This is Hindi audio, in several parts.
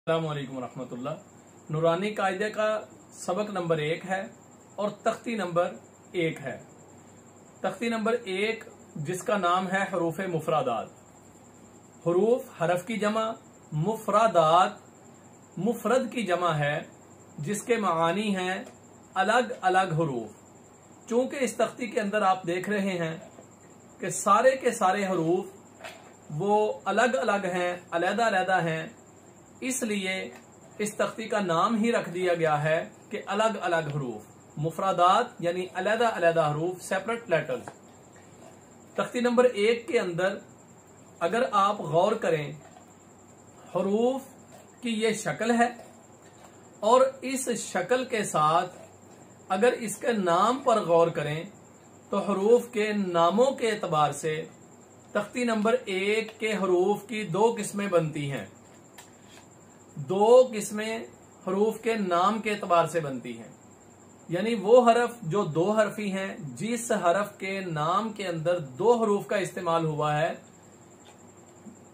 अस्सलामुअलैकुम रहमतुल्लाह। नूरानी कायदे का सबक नंबर 1 है और तख्ती नंबर 1 है। तख्ती नंबर 1 जिसका नाम है हरूफ मुफरादात। हरूफ हरफ की जमा, मुफरादात मुफरद की जमा है जिसके मानी हैं अलग अलग हरूफ। चूंकि इस तख्ती के अंदर आप देख रहे हैं कि सारे के सारे हरूफ वो अलग अलग हैं, अलहदा अलहदा हैं, इसलिए इस तख्ती का नाम ही रख दिया गया है कि अलग अलग हरूफ, मुफरादात यानी अलहदा अलहदा हरूफ, सेपरेट लेटर्स। तख्ती नंबर 1 के अंदर अगर आप गौर करें, हरूफ की ये शक्ल है और इस शक्ल के साथ अगर इसके नाम पर गौर करें तो हरूफ के नामों के एतबार से तख्ती नंबर 1 के हरूफ की 2 किस्में बनती हैं। 2 किस्में हरूफ के नाम के एतबार से बनती हैं, यानी वो हरफ जो 2 हरफी हैं, जिस हरफ के नाम के अंदर 2 हरूफ का इस्तेमाल हुआ है,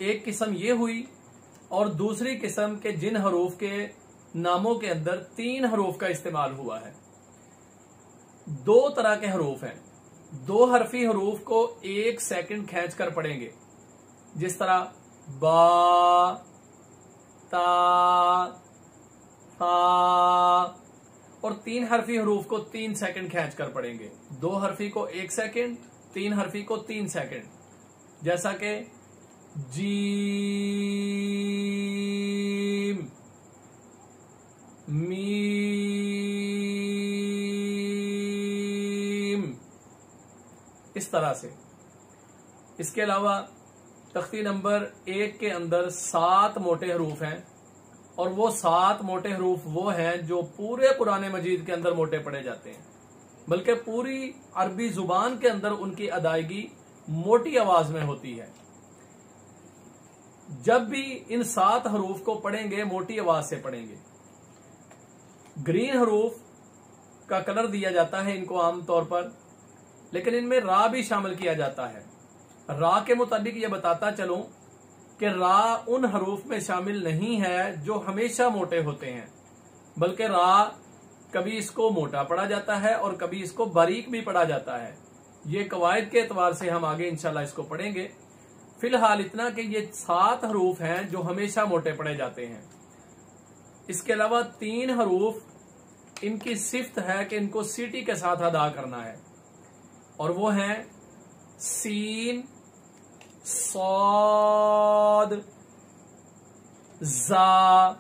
एक किस्म ये हुई। और दूसरी किस्म के जिन हरूफ के नामों के अंदर 3 हरूफ का इस्तेमाल हुआ है। 2 तरह के हरूफ हैं। 2 हरफी हरूफ को 1 सेकंड खींच कर पढ़ेंगे, जिस तरह बा, ता, था, और 3 हरफी हरूफ को 3 सेकंड खींच कर पढ़ेंगे। 2 हरफी को 1 सेकंड, 3 हरफी को 3 सेकंड, जैसा कि जीम, मीम, इस तरह से। इसके अलावा तख्ती नंबर 1 के अंदर 7 मोटे हरूफ हैं और वो 7 मोटे हरूफ वो हैं जो पूरे कुरान मजीद के अंदर मोटे पढ़े जाते हैं, बल्कि पूरी अरबी जुबान के अंदर उनकी अदायगी मोटी आवाज में होती है। जब भी इन 7 हरूफ को पढ़ेंगे मोटी आवाज से पढ़ेंगे। ग्रीन हरूफ का कलर दिया जाता है इनको आमतौर पर, लेकिन इनमें रा भी शामिल किया जाता है। रा के मुताबिक ये बताता चलूं कि रा उन हरूफ में शामिल नहीं है जो हमेशा मोटे होते हैं, बल्कि रा कभी इसको मोटा पढ़ा जाता है और कभी इसको बारीक भी पढ़ा जाता है। ये कवायद के एतबार से हम आगे इंशाल्लाह इसको पढ़ेंगे। फिलहाल इतना कि ये 7 हरूफ हैं जो हमेशा मोटे पढ़े जाते हैं। इसके अलावा 3 हरूफ इनकी सिफ्त है कि इनको सीटी के साथ अदा करना है, और वो हैं सीन, सौद, जा।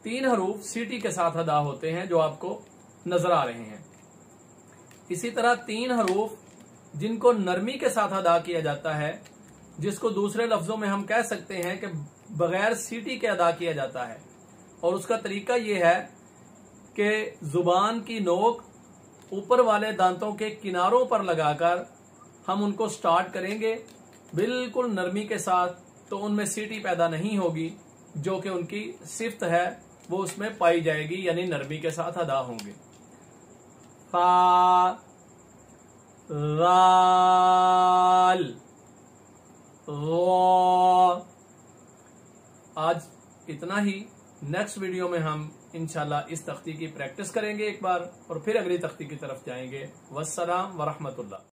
3 हरूफ सीटी के साथ अदा होते हैं जो आपको नजर आ रहे हैं। इसी तरह 3 हरूफ जिनको नरमी के साथ अदा किया जाता है, जिसको दूसरे लफ्जों में हम कह सकते हैं कि बगैर सीटी के अदा किया जाता है, और उसका तरीका यह है कि जुबान की नोक ऊपर वाले दांतों के किनारों पर लगाकर हम उनको स्टार्ट करेंगे बिल्कुल नरमी के साथ, तो उनमें सीटी पैदा नहीं होगी, जो कि उनकी सिफ्त है वो उसमें पाई जाएगी, यानी नरमी के साथ अदा होंगे। फा, राल, रो। आज इतना ही। नेक्स्ट वीडियो में हम इंशाल्लाह इस तख्ती की प्रैक्टिस करेंगे एक बार और फिर अगली तख्ती की तरफ जाएंगे। वस्सलाम वरहमतुल्लाह।